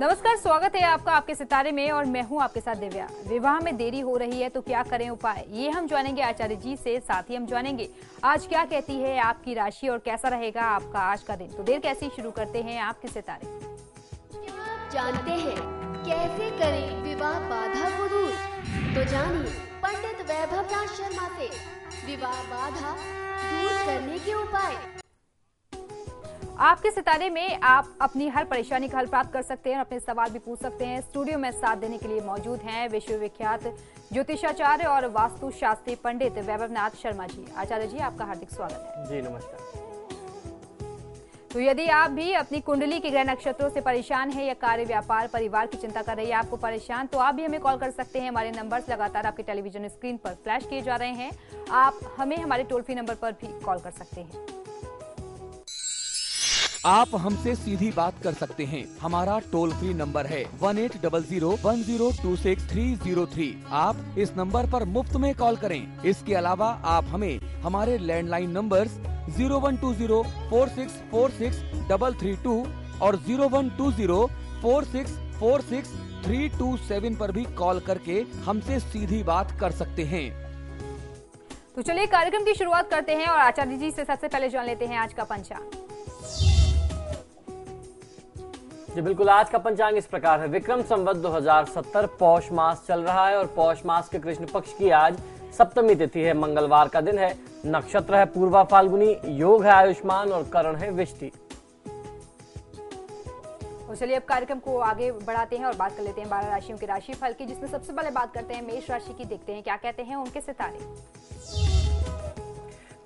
नमस्कार, स्वागत है आपका आपके सितारे में और मैं हूं आपके साथ दिव्या। विवाह में देरी हो रही है तो क्या करें उपाय, ये हम जानेंगे आचार्य जी से। साथ ही हम जानेंगे आज क्या कहती है आपकी राशि और कैसा रहेगा आपका आज का दिन। तो देर कैसे शुरू करते हैं आपके सितारे। क्या आप जानते हैं कैसे करें विवाह बाधा को दूर? तो जानिए पंडित वैभव राज शर्मा से विवाह बाधा दूर करने के उपाय। आपके सितारे में आप अपनी हर परेशानी का हल प्राप्त कर सकते हैं और अपने सवाल भी पूछ सकते हैं। स्टूडियो में साथ देने के लिए मौजूद हैं विश्वविख्यात ज्योतिषाचार्य और वास्तु शास्त्री पंडित वैभवनाथ शर्मा जी। आचार्य जी, आपका हार्दिक स्वागत है। जी नमस्कार। तो यदि आप भी अपनी कुंडली के ग्रह नक्षत्रों से परेशान हैं या कार्य, व्यापार, परिवार की चिंता कर रही है आपको परेशान, तो आप भी हमें कॉल कर सकते हैं। हमारे नंबर्स लगातार आपके टेलीविजन स्क्रीन पर फ्लैश किए जा रहे हैं। आप हमें हमारे टोल फ्री नंबर पर भी कॉल कर सकते हैं। आप हमसे सीधी बात कर सकते हैं। हमारा टोल फ्री नंबर है 1800-1026-303। आप इस नंबर पर मुफ्त में कॉल करें। इसके अलावा आप हमें हमारे लैंडलाइन नंबर्स 0120-4646-332 और 0120-4646-327 पर भी कॉल करके हमसे सीधी बात कर सकते हैं। तो चलिए कार्यक्रम की शुरुआत करते हैं और आचार्य जी से सबसे पहले जान लेते हैं आज का पंचांग। जी बिल्कुल, आज का पंचांग इस प्रकार है। विक्रम संवत 2070 पौष मास चल रहा है और पौष मास के कृष्ण पक्ष की आज सप्तमी तिथि है। मंगलवार का दिन है। नक्षत्र है पूर्वा फाल्गुनी, योग है आयुष्मान और करण है विष्टि। और चलिए अब कार्यक्रम को आगे बढ़ाते हैं और बात कर लेते हैं 12 राशियों के राशिफल की, जिसमें सबसे पहले बात करते हैं मेष राशि की। देखते हैं क्या कहते हैं उनके सितारे।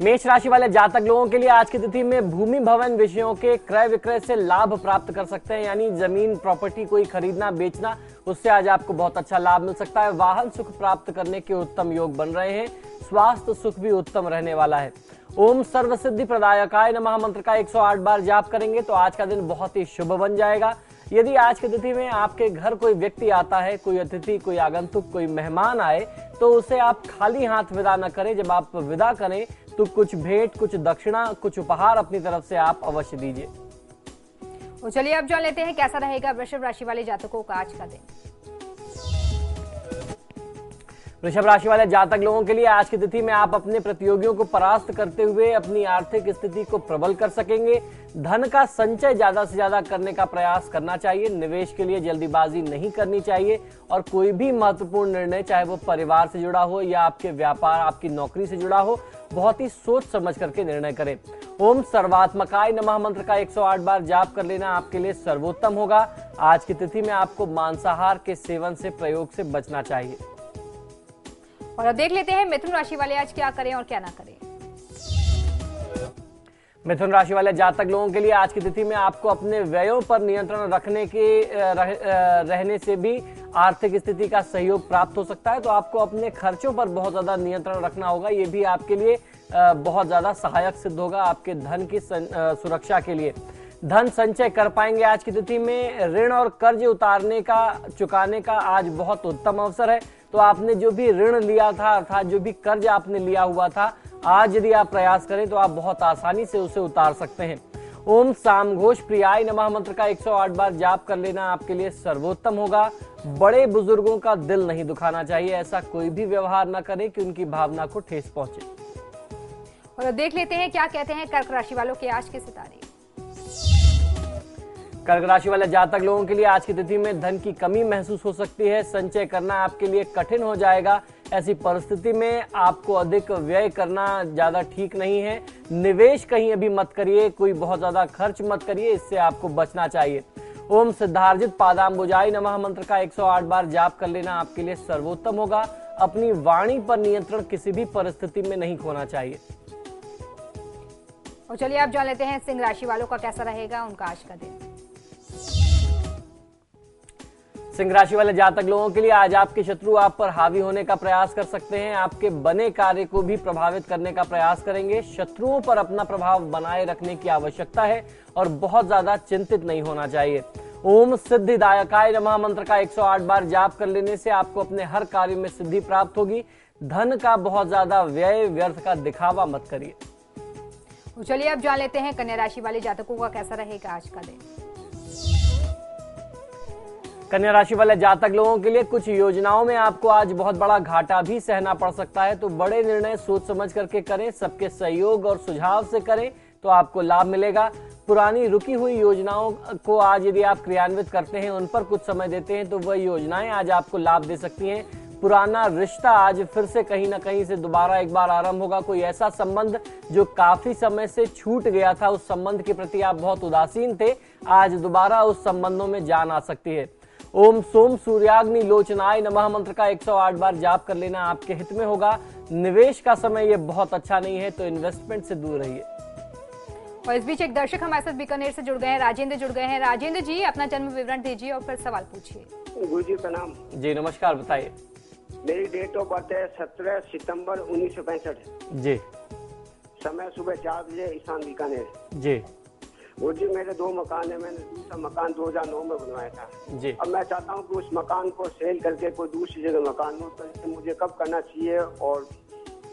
मेष राशि वाले जातक लोगों के लिए आज की तिथि में भूमि भवन विषयों के क्रय विक्रय से लाभ प्राप्त कर सकते हैं। यानी जमीन प्रॉपर्टी कोई खरीदना बेचना, उससे आज आपको बहुत अच्छा लाभ मिल सकता है। वाहन सुख प्राप्त करने के उत्तम योग बन रहे हैं। स्वास्थ्य सुख भी उत्तम रहने वाला है। ओम सर्व सिद्धि प्रदायकाय नमः मंत्र का 108 बार जाप करेंगे तो आज का दिन बहुत ही शुभ बन जाएगा। यदि आज की तिथि में आपके घर कोई व्यक्ति आता है, कोई अतिथि, कोई आगंतुक, कोई मेहमान आए, तो उसे आप खाली हाथ विदा न करें। जब आप विदा करें तो कुछ भेंट, कुछ दक्षिणा, कुछ उपहार अपनी तरफ से आप अवश्य दीजिए। तो चलिए अब जान लेते हैं कैसा रहेगा वृषभ राशि वाले जातकों का आज का दिन। वृषभ राशि वाले जातक लोगों के लिए आज की तिथि में आप अपने प्रतियोगियों को परास्त करते हुए अपनी आर्थिक स्थिति को प्रबल कर सकेंगे। धन का संचय ज्यादा से ज्यादा करने का प्रयास करना चाहिए। निवेश के लिए जल्दीबाजी नहीं करनी चाहिए और कोई भी महत्वपूर्ण निर्णय, चाहे वो परिवार से जुड़ा हो या आपके व्यापार, आपकी नौकरी से जुड़ा हो, बहुत ही सोच समझ करके निर्णय करें। ओम सर्वात्मकाय नमः मंत्र का 108 बार जाप कर लेना आपके लिए सर्वोत्तम होगा। आज की तिथि में आपको मांसाहार के सेवन से, प्रयोग से बचना चाहिए। और अब देख लेते हैं मिथुन राशि वाले आज क्या करें और क्या ना करें। मिथुन राशि वाले जातक लोगों के लिए आज की तिथि में आपको अपने व्ययों पर नियंत्रण रहने से भी आर्थिक स्थिति का सहयोग प्राप्त हो सकता है। तो आपको अपने खर्चों पर बहुत ज्यादा नियंत्रण रखना होगा। ये भी आपके लिए बहुत ज्यादा सहायक सिद्ध होगा आपके धन की सुरक्षा के लिए। धन संचय कर पाएंगे आज की तिथि में। ऋण और कर्ज चुकाने का आज बहुत उत्तम अवसर है। तो आपने जो भी ऋण लिया था, अर्थात जो भी कर्ज आपने लिया हुआ था, आज यदि आप प्रयास करें तो आप बहुत आसानी से उसे उतार सकते हैं। ओम सामघोष प्रियाय नमः मंत्र का 108 बार जाप कर लेना आपके लिए सर्वोत्तम होगा। बड़े बुजुर्गों का दिल नहीं दुखाना चाहिए। ऐसा कोई भी व्यवहार न करें कि उनकी भावना को ठेस पहुंचे। और देख लेते हैं क्या कहते हैं कर्क राशि वालों के आज के सितारे। कर्क राशि वाले जातक लोगों के लिए आज की तिथि में धन की कमी महसूस हो सकती है। संचय करना आपके लिए कठिन हो जाएगा। ऐसी परिस्थिति में आपको अधिक व्यय करना ज्यादा ठीक नहीं है। निवेश कहीं अभी मत करिए, कोई बहुत ज्यादा खर्च मत करिए, इससे आपको बचना चाहिए। ओम सिद्धार्जित पादाम्बुजाय नमः मंत्र का 108 बार जाप कर लेना आपके लिए सर्वोत्तम होगा। अपनी वाणी पर नियंत्रण किसी भी परिस्थिति में नहीं खोना चाहिए। और चलिए आप जान लेते हैं सिंह राशि वालों का कैसा रहेगा उनका आज का दिन। सिंह राशि वाले जातक लोगों के लिए आज आपके शत्रु आप पर हावी होने का प्रयास कर सकते हैं। आपके बने कार्य को भी प्रभावित करने का प्रयास करेंगे। शत्रुओं पर अपना प्रभाव बनाए रखने की आवश्यकता है और बहुत ज्यादा चिंतित नहीं होना चाहिए। ओम सिद्धिदायकाय नमः मंत्र का 108 बार जाप कर लेने से आपको अपने हर कार्य में सिद्धि प्राप्त होगी। धन का बहुत ज्यादा व्यय, व्यर्थ का दिखावा मत करिए। चलिए अब जान लेते हैं कन्या राशि वाले जातकों का कैसा रहेगा आज का दिन। कन्या राशि वाले जातक लोगों के लिए कुछ योजनाओं में आपको आज बहुत बड़ा घाटा भी सहना पड़ सकता है, तो बड़े निर्णय सोच समझ करके करें, सबके सहयोग और सुझाव से करें तो आपको लाभ मिलेगा। पुरानी रुकी हुई योजनाओं को आज यदि आप क्रियान्वित करते हैं, उन पर कुछ समय देते हैं, तो वह योजनाएं आज आपको लाभ दे सकती हैं। पुराना रिश्ता आज फिर से कहीं ना कहीं से दोबारा एक बार आरंभ होगा। कोई ऐसा संबंध जो काफी समय से छूट गया था, उस संबंध के प्रति आप बहुत उदासीन थे, आज दोबारा उस संबंधों में जान आ सकती है। ओम सोम सूर्याग्नि लोचनाय नमः मंत्र का 108 बार जाप कर लेना आपके हित में होगा। निवेश का समय ये बहुत अच्छा नहीं है, तो इन्वेस्टमेंट से दूर रहिए। और इस बीच एक दर्शक हमारे साथ बीकानेर से जुड़ गए हैं, राजेंद्र जुड़ गए हैं। राजेंद्र जी, अपना जन्म विवरण दीजिए और फिर सवाल पूछिए। गुरु जी प्रणाम। जी नमस्कार, बताइए। मेरी डेट ऑफ बर्थ है 17 सितंबर 1965। जी। समय सुबह 4 बजे, ईशान बीकानेर। जी। गुरु जी मेरे 2 मकान है, मैंने दूसरा मकान 2009 में बनवाया था। जी। अब मैं चाहता हूँ कि उस मकान को सेल करके कोई दूसरी जगह मकान लूं, तो इससे मुझे कब करना चाहिए और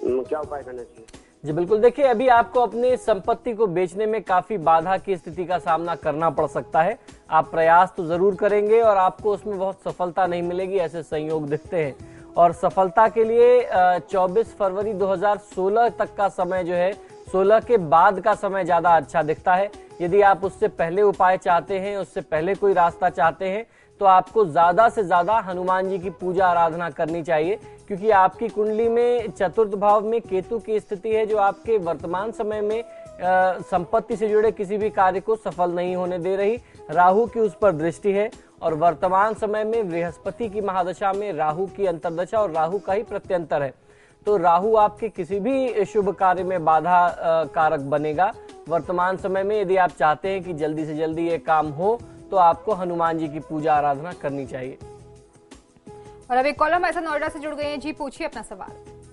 क्या उपाय करना चाहिए? जी बिल्कुल, देखिए अभी आपको अपनी संपत्ति को बेचने में काफी बाधा की स्थिति का सामना करना पड़ सकता है। आप प्रयास तो जरूर करेंगे और आपको उसमें बहुत सफलता नहीं मिलेगी, ऐसे संयोग दिखते हैं। और सफलता के लिए 24 फरवरी 2016 तक का समय जो है, 16 के बाद का समय ज्यादा अच्छा दिखता है। यदि आप उससे पहले उपाय चाहते हैं, उससे पहले कोई रास्ता चाहते हैं, तो आपको ज्यादा से ज्यादा हनुमान जी की पूजा आराधना करनी चाहिए, क्योंकि आपकी कुंडली में चतुर्थ भाव में केतु की स्थिति है, जो आपके वर्तमान समय में संपत्ति से जुड़े किसी भी कार्य को सफल नहीं होने दे रही। राहु की उस पर दृष्टि है और वर्तमान समय में बृहस्पति की महादशा में राहु की अंतर्दशा और राहु का ही प्रत्यंतर है, तो राहु आपके किसी भी शुभ कार्य में बाधा कारक बनेगा। वर्तमान समय में यदि आप चाहते हैं कि जल्दी से जल्दी ये काम हो, तो आपको हनुमान जी की पूजा आराधना करनी चाहिए। और अब एक कॉलम ऐसा नोएडा से जुड़ गए हैं। जी पूछिए अपना सवाल।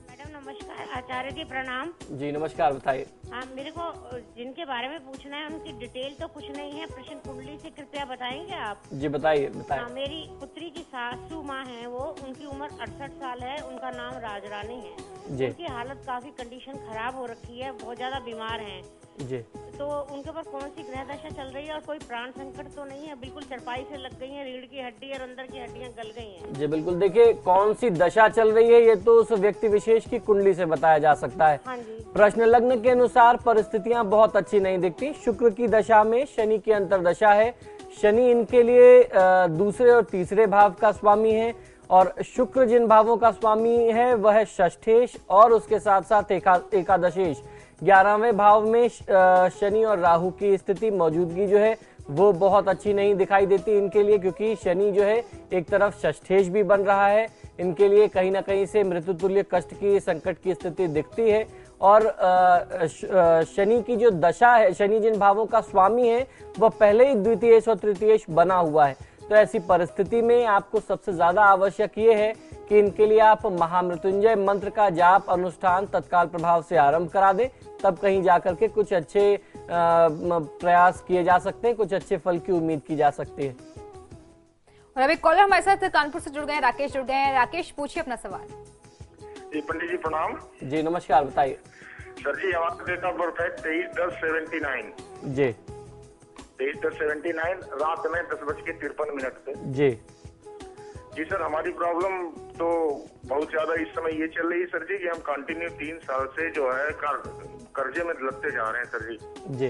मैडम नमस्कार, आचार्य जी प्रणाम। जी नमस्कार, बताइए। हाँ, मेरे को जिनके बारे में पूछना है उनकी डिटेल तो कुछ नहीं है, प्रश्न कुंडली से कृपया बताएंगे आप? जी बताइए बताइए। हाँ, मेरी पुत्री की सासू माँ है, वो उनकी उम्र 68 साल है, उनका नाम राजरानी है। जी। उनकी हालत काफी कंडीशन खराब हो रखी है, बहुत ज्यादा बीमार हैं। जी। तो उनके ऊपर कौन सी ग्रह दशा चल रही है और कोई प्राण संकट तो नहीं है? बिल्कुल चरपाई से लग गई है, रीढ़ की हड्डी और अंदर की हड्डियां गल गई हैं। जी बिल्कुल, देखिए कौन सी दशा चल रही है ये तो उस व्यक्ति विशेष की कुंडली से बताया जा सकता है। हाँ जी। प्रश्न लग्न के अनुसार परिस्थितियां बहुत अच्छी नहीं दिखती। शुक्र की दशा में शनि की अंतर्दशा है। शनि इनके लिए दूसरे और तीसरे भाव का स्वामी है, और शुक्र जिन भावों का स्वामी है वह है षष्ठेश और उसके साथ साथ एकादशेश। 11वें भाव में शनि और राहु की स्थिति मौजूदगी जो है वो बहुत अच्छी नहीं दिखाई देती इनके लिए, क्योंकि शनि जो है एक तरफ षष्ठेश भी बन रहा है। इनके लिए कहीं ना कहीं से मृत्युतुल्य कष्ट की, संकट की स्थिति दिखती है। और शनि की जो दशा है, शनि जिन भावों का स्वामी है वह पहले ही द्वितीयेश और तृतीयेश बना हुआ है। तो ऐसी परिस्थिति में आपको सबसे ज्यादा आवश्यक ये है कि इनके लिए आप महामृत्युंजय मंत्र का जाप अनुष्ठान तत्काल प्रभाव से आरंभ करा दें, तब कहीं जाकर के कुछ अच्छे प्रयास किए जा सकते हैं, कुछ अच्छे फल की उम्मीद की जा सकती है। और अब एक कॉलर हमारे साथ कानपुर से जुड़ गए हैं, राकेश जुड़ गए हैं। राकेश पूछिए अपना सवाल। जी पंडित जी प्रणाम। जी नमस्कार, बताइए। सर जी हमारा डेट ऑफ बर्थ है 23/10/79। जी। 23/10/79 रात में 10:53 पे। जी। जी सर, हमारी प्रॉब्लम तो बहुत ज्यादा इस समय ये चल रही है सर जी कि हम कंटिन्यू 3 साल से जो है कर्जे में लगते जा रहे हैं सर जी। जी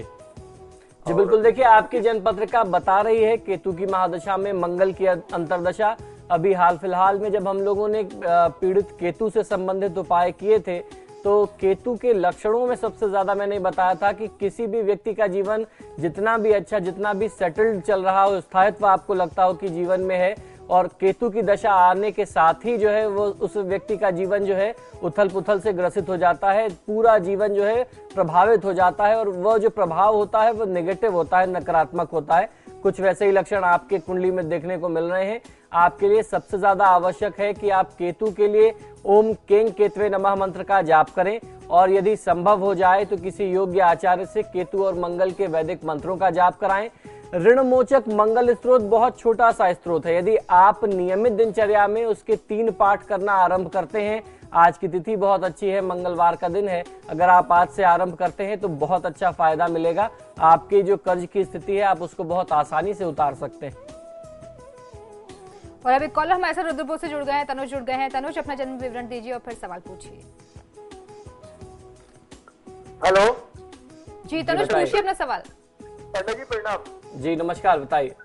जी बिल्कुल, देखिए आपकी जन्मपत्रिका बता रही है केतु की महादशा में मंगल की अंतर्दशा। अभी हाल फिलहाल में जब हम लोगों ने पीड़ित केतु से संबंधित उपाय किए थे, तो केतु के लक्षणों में सबसे ज्यादा मैंने बताया था कि किसी भी व्यक्ति का जीवन जितना भी अच्छा, जितना भी सेटल्ड चल रहा हो, स्थायित्व आपको लगता हो कि जीवन में है, और केतु की दशा आने के साथ ही जो है वो उस व्यक्ति का जीवन जो है उथल पुथल से ग्रसित हो जाता है, पूरा जीवन जो है प्रभावित हो जाता है, और वह जो प्रभाव होता है वो नेगेटिव होता है, नकारात्मक होता है। कुछ वैसे ही लक्षण आपके कुंडली में देखने को मिल रहे हैं। आपके लिए सबसे ज्यादा आवश्यक है कि आप केतु के लिए ओम केंग केतवे नमः मंत्र का जाप करें, और यदि संभव हो जाए तो किसी योग्य आचार्य से केतु और मंगल के वैदिक मंत्रों का जाप कराएं। ऋण मोचक मंगल स्त्रोत बहुत छोटा सा स्त्रोत है, यदि आप नियमित दिनचर्या में उसके 3 पाठ करना आरंभ करते हैं, आज की तिथि बहुत अच्छी है, मंगलवार का दिन है, अगर आप आज से आरंभ करते हैं तो बहुत अच्छा फायदा मिलेगा। आपकी जो कर्ज की स्थिति है आप उसको बहुत आसानी से उतार सकते हैं। और अभी कॉलर हमारे साथ रुद्रपुर से जुड़ गए हैं, तनुज जुड़ गए हैं। तनुज, अपना जन्म विवरण दीजिए और फिर सवाल पूछिए। हेलो जी तनुज, पूछिए अपना सवाल। पंडित जी प्रणाम। जी नमस्कार, बताइए।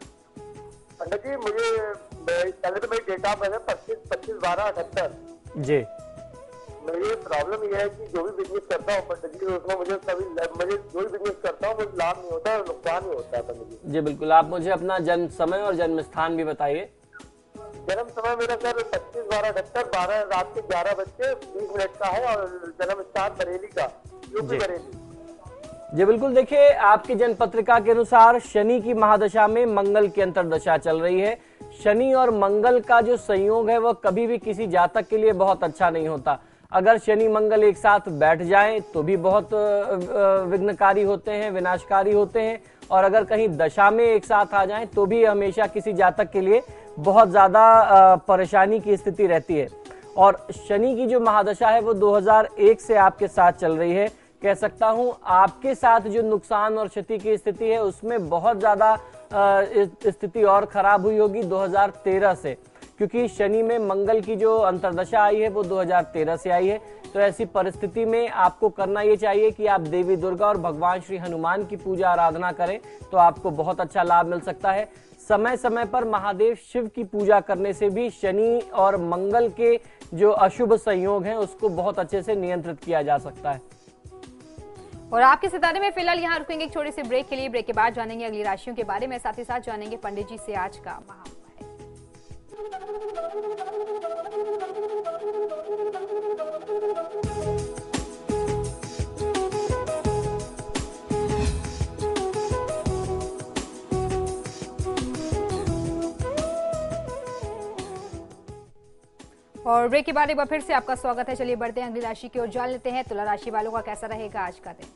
पंडित जी मुझे पहले तो मेरी डेट ऑफ बर्थ है 25/12/78। जी मेरी प्रॉब्लम यह है कि जो भी बिजनेस करता हूँ पंडित जी, उसमें मुझे जो भी बिजनेस करता हूँ मुझे लाभ नहीं होता है, नुकसान ही होता है पंडित जी। जी बिल्कुल, आप मुझे अपना जन्म समय और जन्म स्थान भी बताइए। जन्म समय मेरा सर 25/12/78, रात के 11:20 का है और जन्म स्थान बरेली का, यूपी बरेली। जी बिल्कुल, देखिए आपकी जन्म पत्रिका के अनुसार शनि की महादशा में मंगल की अंतर्दशा चल रही है। शनि और मंगल का जो संयोग है वह कभी भी किसी जातक के लिए बहुत अच्छा नहीं होता। अगर शनि मंगल एक साथ बैठ जाएं तो भी बहुत विघ्नकारी होते हैं, विनाशकारी होते हैं, और अगर कहीं दशा में एक साथ आ जाएं तो भी हमेशा किसी जातक के लिए बहुत ज्यादा परेशानी की स्थिति रहती है। और शनि की जो महादशा है वो 2001 से आपके साथ चल रही है। कह सकता हूं आपके साथ जो नुकसान और क्षति की स्थिति है उसमें बहुत ज्यादा स्थिति और खराब हुई होगी 2013 से, क्योंकि शनि में मंगल की जो अंतर्दशा आई है वो 2013 से आई है। तो ऐसी परिस्थिति में आपको करना ये चाहिए कि आप देवी दुर्गा और भगवान श्री हनुमान की पूजा आराधना करें, तो आपको बहुत अच्छा लाभ मिल सकता है। समय समय पर महादेव शिव की पूजा करने से भी शनि और मंगल के जो अशुभ संयोग हैं उसको बहुत अच्छे से नियंत्रित किया जा सकता है। और आपके सितारे में फिलहाल यहाँ रुकेंगे एक छोटे से ब्रेक के लिए। ब्रेक के बाद जानेंगे अगली राशियों के बारे में, साथ ही साथ जानेंगे पंडित जी से आज का महाउपाय। और ब्रेक के बाद एक बार फिर से आपका स्वागत है। चलिए बढ़ते हैं अगली राशि की ओर, जान लेते हैं तुला राशि वालों का कैसा रहेगा आज का दिन।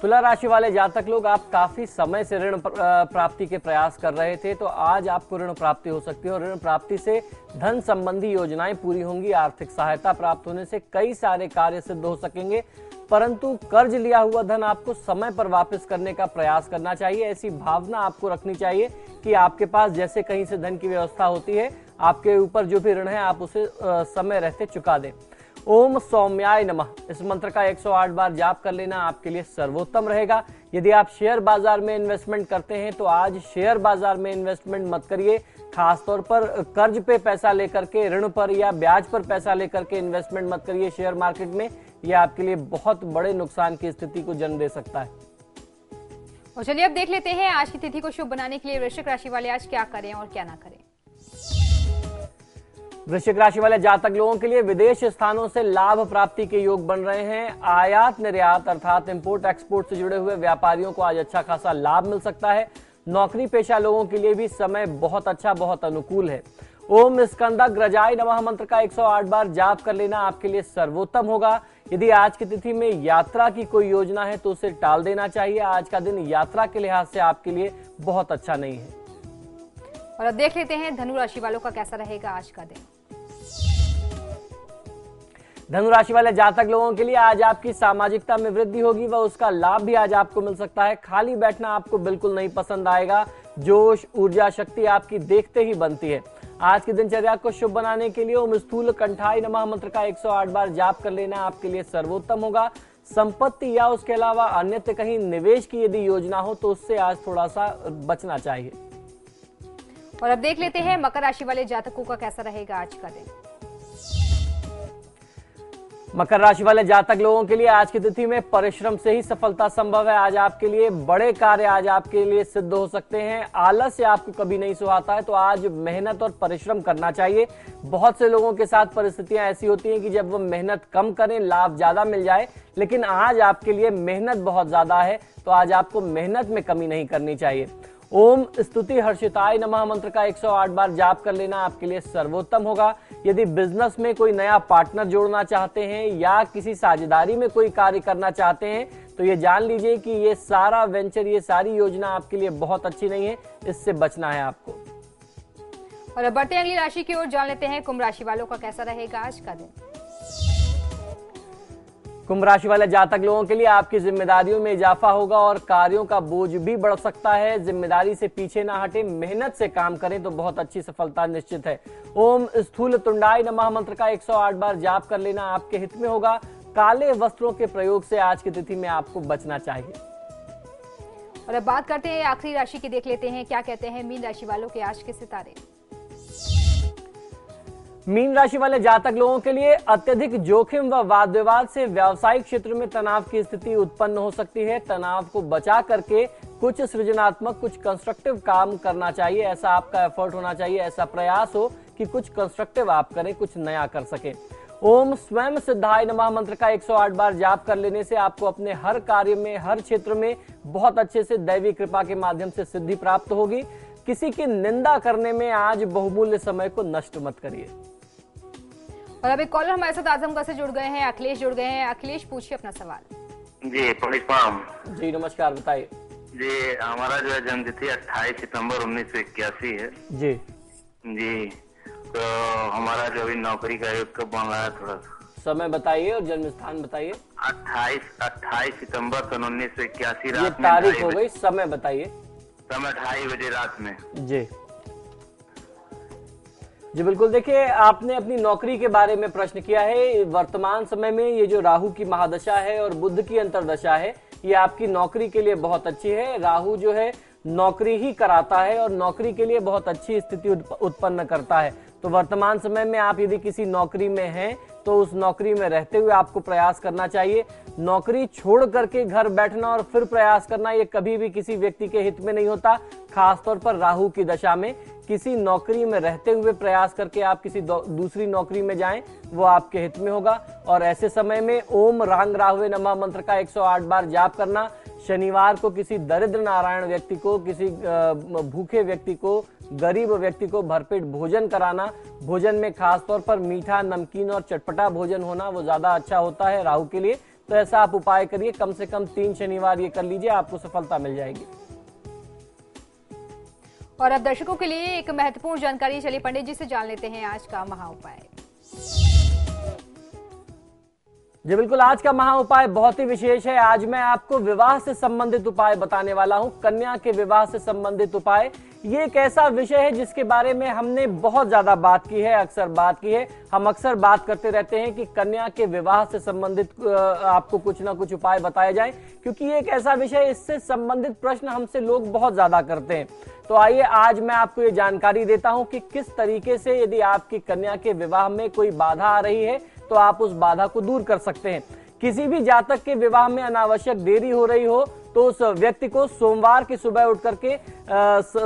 तुला राशि वाले जातक लोग, आप काफी समय से ऋण प्राप्ति के प्रयास कर रहे थे, तो आज आपको ऋण प्राप्ति हो सकती है और ऋण प्राप्ति से धन संबंधी योजनाएं पूरी होंगी। आर्थिक सहायता प्राप्त होने से कई सारे कार्य सिद्ध हो सकेंगे, परंतु कर्ज लिया हुआ धन आपको समय पर वापस करने का प्रयास करना चाहिए। ऐसी भावना आपको रखनी चाहिए कि आपके पास जैसे कहीं से धन की व्यवस्था होती है, आपके ऊपर जो भी ऋण है आप उसे समय रहते चुका दें। ओम सौम्याय नमः इस मंत्र का 108 बार जाप कर लेना आपके लिए सर्वोत्तम रहेगा। यदि आप शेयर बाजार में इन्वेस्टमेंट करते हैं तो आज शेयर बाजार में इन्वेस्टमेंट मत करिए। खासतौर पर कर्ज पे पैसा लेकर के, ऋण पर या ब्याज पर पैसा लेकर के इन्वेस्टमेंट मत करिए शेयर मार्केट में। यह आपके लिए बहुत बड़े नुकसान की स्थिति को जन्म दे सकता है। और चलिए अब देख लेते हैं आज की तिथि को शुभ बनाने के लिए वृश्चिक राशि वाले आज क्या करें और क्या ना करें। वृश्चिक राशि वाले जातक लोगों के लिए विदेश स्थानों से लाभ प्राप्ति के योग बन रहे हैं। आयात निर्यात अर्थात इंपोर्ट एक्सपोर्ट से जुड़े हुए व्यापारियों को आज अच्छा खासा लाभ मिल सकता है। नौकरी पेशा लोगों के लिए भी समय बहुत अच्छा, बहुत अनुकूल है। ओम स्कंदग्रजाय नमः मंत्र का 108 बार जाप कर लेना आपके लिए सर्वोत्तम होगा। यदि आज की तिथि में यात्रा की कोई योजना है तो उसे टाल देना चाहिए। आज का दिन यात्रा के लिहाज से आपके लिए बहुत अच्छा नहीं है। और अब देख लेते हैं धनु राशि वालों का कैसा रहेगा आज का दिन। धनु राशि वाले जातक लोगों के लिए आज आपकी सामाजिकता में वृद्धि होगी व उसका लाभ भी आज आपको मिल सकता है। खाली बैठना आपको बिल्कुल नहीं पसंद आएगा। जोश, ऊर्जा, शक्ति आपकी देखते ही बनती है। आज की दिनचर्या को शुभ बनाने के लिए ओम स्थूल कंठाय नमः मंत्र का 108 बार जाप कर लेना आपके लिए सर्वोत्तम होगा। संपत्ति या उसके अलावा अन्यत्र कहीं निवेश की यदि योजना हो तो उससे आज थोड़ा सा बचना चाहिए। और अब देख लेते हैं मकर राशि वाले जातकों का कैसा रहेगा आज का दिन। मकर राशि वाले जातक लोगों के लिए आज की तिथि में परिश्रम से ही सफलता संभव है। आज आपके लिए बड़े कार्य आज आपके लिए सिद्ध हो सकते हैं। आलस्य आपको कभी नहीं सुहाता है, तो आज मेहनत और परिश्रम करना चाहिए। बहुत से लोगों के साथ परिस्थितियां ऐसी होती हैं कि जब वो मेहनत कम करें लाभ ज्यादा मिल जाए, लेकिन आज आपके लिए मेहनत बहुत ज्यादा है, तो आज आपको मेहनत में कमी नहीं करनी चाहिए। ओम स्तुति हर्षिताय नमः मंत्र का 108 बार जाप कर लेना आपके लिए सर्वोत्तम होगा। यदि बिजनेस में कोई नया पार्टनर जोड़ना चाहते हैं या किसी साझेदारी में कोई कार्य करना चाहते हैं तो ये जान लीजिए कि ये सारा वेंचर, ये सारी योजना आपके लिए बहुत अच्छी नहीं है, इससे बचना है आपको। और अब बढ़ते अगली राशि की ओर, जान लेते हैं कुंभ राशि वालों का कैसा रहेगा आज का दिन। कुंभ राशि वाले जातक लोगों के लिए आपकी जिम्मेदारियों में इजाफा होगा और कार्यों का बोझ भी बढ़ सकता है। जिम्मेदारी से पीछे ना हटे, मेहनत से काम करें तो बहुत अच्छी सफलता निश्चित है। ओम स्थूल तुंडाय नमः मंत्र का 108 बार जाप कर लेना आपके हित में होगा। काले वस्त्रों के प्रयोग से आज की तिथि में आपको बचना चाहिए। और अब बात करते हैं आखिरी राशि की, देख लेते हैं क्या कहते हैं मीन राशि वालों के आज के सितारे। मीन राशि वाले जातक लोगों के लिए अत्यधिक जोखिम व वाद विवाद से व्यावसायिक क्षेत्र में तनाव की स्थिति उत्पन्न हो सकती है। तनाव को बचा करके कुछ सृजनात्मक, कुछ कंस्ट्रक्टिव काम करना चाहिए। ऐसा आपका एफर्ट होना चाहिए, ऐसा प्रयास हो कि कुछ कंस्ट्रक्टिव आप करें, कुछ नया कर सके। ओम स्वयं सिद्धाय नमः मंत्र का 108 बार जाप कर लेने से आपको अपने हर कार्य में, हर क्षेत्र में बहुत अच्छे से दैवी कृपा के माध्यम से सिद्धि प्राप्त होगी। किसी की निंदा करने में आज बहुमूल्य समय को नष्ट मत करिए। और अब एक कॉलर हमारे साथ आजमगढ़ से जुड़ गए हैं, अखिलेश जुड़ गए हैं। अखिलेश, पूछिए अपना सवाल। जी प्रणाम। जी नमस्कार, बताइए। जी हमारा जो है जन्मतिथि 28 सितंबर 1981 है। जी जी, तो हमारा जो अभी नौकरी का योग कब बन रहा है, थोड़ा समय बताइए और जन्म स्थान बताइए। 28 सितंबर सन 1981 ये रात में तारीख हो गई, समय बताइए। समय 2:30 बजे रात में। जी जी बिल्कुल, देखिए आपने अपनी नौकरी के बारे में प्रश्न किया है। वर्तमान समय में ये जो राहु की महादशा है और बुध की अंतरदशा है, ये आपकी नौकरी के लिए बहुत अच्छी है। राहु जो है नौकरी ही कराता है और नौकरी के लिए बहुत अच्छी स्थिति उत्पन्न करता है। तो वर्तमान समय में आप यदि किसी नौकरी में हैं तो उस नौकरी में रहते हुए आपको प्रयास करना चाहिए। नौकरी छोड़ करके घर बैठना और फिर प्रयास करना, ये कभी भी किसी व्यक्ति के हित में नहीं होता। खासतौर पर राहु की दशा में किसी नौकरी में रहते हुए प्रयास करके आप किसी दूसरी नौकरी में जाएं, वो आपके हित में होगा। और ऐसे समय में ओम रांग राहुवे नमः मंत्र का 108 बार जाप करना, शनिवार को किसी दरिद्र नारायण व्यक्ति को, किसी भूखे व्यक्ति को, गरीब व्यक्ति को भरपेट भोजन कराना, भोजन में खासतौर पर मीठा, नमकीन और चटपटा भोजन होना वो ज्यादा अच्छा होता है राहु के लिए। तो ऐसा आप उपाय करिए, कम से कम 3 शनिवार ये कर लीजिए, आपको सफलता मिल जाएगी। और अब दर्शकों के लिए एक महत्वपूर्ण जानकारी, चलिए पंडित जी से जान लेते हैं आज का महा उपाय। जी बिल्कुल, आज का महा उपाय बहुत ही विशेष है। आज मैं आपको विवाह से संबंधित उपाय बताने वाला हूं, कन्या के विवाह से संबंधित उपाय। ये एक ऐसा विषय है जिसके बारे में हमने बहुत ज्यादा बात की है, अक्सर बात की है। हम अक्सर बात करते रहते हैं कि कन्या के विवाह से संबंधित आपको कुछ ना कुछ उपाय बताए जाएं, क्योंकि ये एक ऐसा विषय, इससे संबंधित प्रश्न हमसे लोग बहुत ज्यादा करते हैं। तो आइए आज मैं आपको ये जानकारी देता हूं कि किस तरीके से यदि आपकी कन्या के विवाह में कोई बाधा आ रही है तो आप उस बाधा को दूर कर सकते हैं। किसी भी जातक के विवाह में अनावश्यक देरी हो रही हो तो उस व्यक्ति को सोमवार की सुबह उठ करके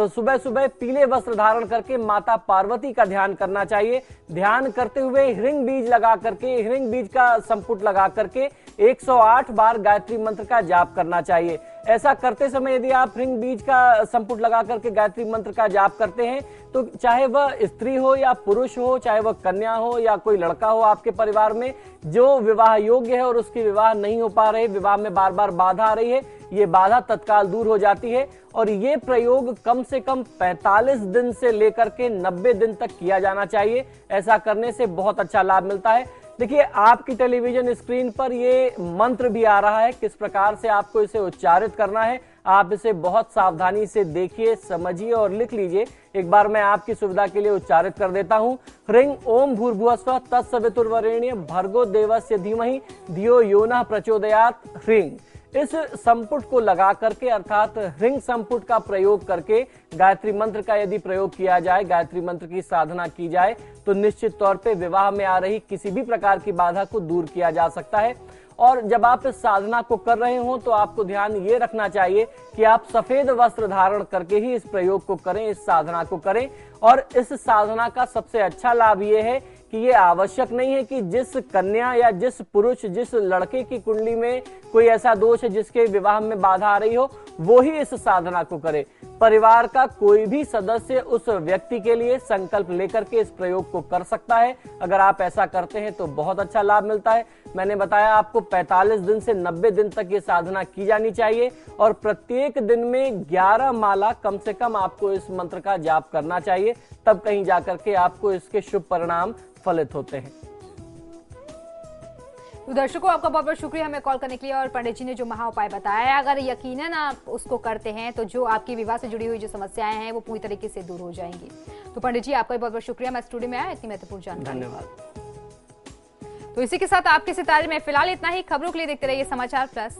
सुबह सुबह पीले वस्त्र धारण करके माता पार्वती का ध्यान करना चाहिए। ध्यान करते हुए हिरण्य बीज लगा करके, हिरण्य बीज का संपुट लगा करके 108 बार गायत्री मंत्र का जाप करना चाहिए। ऐसा करते समय यदि आप हिरण्य बीज का संपुट लगा करके गायत्री मंत्र का जाप करते हैं तो चाहे वह स्त्री हो या पुरुष हो, चाहे वह कन्या हो या कोई लड़का हो आपके परिवार में जो विवाह योग्य है और उसकी विवाह नहीं हो पा रहे, विवाह में बार बार बाधा आ रही है, ये बाधा तत्काल दूर हो जाती है। और ये प्रयोग कम से कम 45 दिन से लेकर के 90 दिन तक किया जाना चाहिए। ऐसा करने से बहुत अच्छा लाभ मिलता है। देखिए आपकी टेलीविजन स्क्रीन पर ये मंत्र भी आ रहा है, किस प्रकार से आपको इसे उच्चारित करना है। आप इसे बहुत सावधानी से देखिए, समझिए और लिख लीजिए। एक बार मैं आपकी सुविधा के लिए उच्चारित कर देता हूं। ह्रीं ओम भूर्भुवस्सुवः तत्सवितुर्वरेण्यं भर्गो देवस्य धीमहि धियो यो नः प्रचोदयात्। ह्रीं, इस संपुट को लगा करके अर्थात ह्रीं संपुट का प्रयोग करके गायत्री मंत्र का यदि प्रयोग किया जाए, गायत्री मंत्र की साधना की जाए तो निश्चित तौर पे विवाह में आ रही किसी भी प्रकार की बाधा को दूर किया जा सकता है। और जब आप इस साधना को कर रहे हो तो आपको ध्यान ये रखना चाहिए कि आप सफेद वस्त्र धारण करके ही इस प्रयोग को करें, इस साधना को करें। और इस साधना का सबसे अच्छा लाभ ये है कि ये आवश्यक नहीं है कि जिस कन्या या जिस पुरुष, जिस लड़के की कुंडली में कोई ऐसा दोष है जिसके विवाह में बाधा आ रही हो वो ही इस साधना को करे। परिवार का कोई भी सदस्य उस व्यक्ति के लिए संकल्प लेकर के इस प्रयोग को कर सकता है। अगर आप ऐसा करते हैं तो बहुत अच्छा लाभ मिलता है। मैंने बताया आपको 45 दिन से 90 दिन तक ये साधना की जानी चाहिए और प्रत्येक दिन में 11 माला कम से कम आपको इस मंत्र का जाप करना चाहिए, तब कहीं जाकर के आपको इसके शुभ परिणाम फलित होते हैं। तो दर्शकों, आपका बहुत बहुत शुक्रिया हमें कॉल करने के लिए। और पंडित जी ने जो महा उपाय बताया है, अगर यकीनन आप उसको करते हैं तो जो आपकी विवाह से जुड़ी हुई जो समस्याएं हैं वो पूरी तरीके से दूर हो जाएंगी। तो पंडित जी, आपका बहुत बहुत शुक्रिया, मैं स्टूडियो में आया इतनी महत्वपूर्ण जानकारी। धन्यवाद। तो इसी के साथ आपके सितारे में फिलहाल इतना ही। खबरों के लिए देखते रहिए समाचार प्लस।